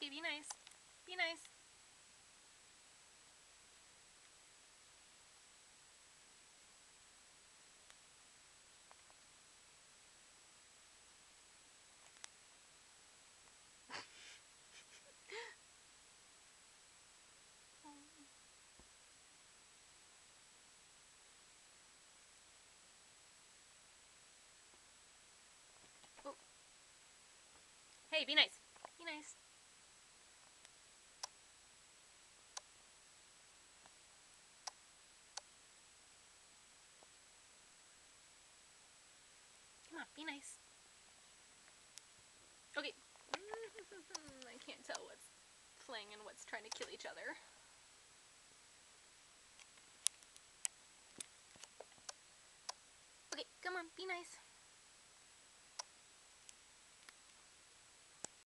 Okay, be nice. Be nice. Oh. Hey, be nice. Be nice. Come on, be nice. Okay. I can't tell what's playing and what's trying to kill each other. Okay, come on, be nice.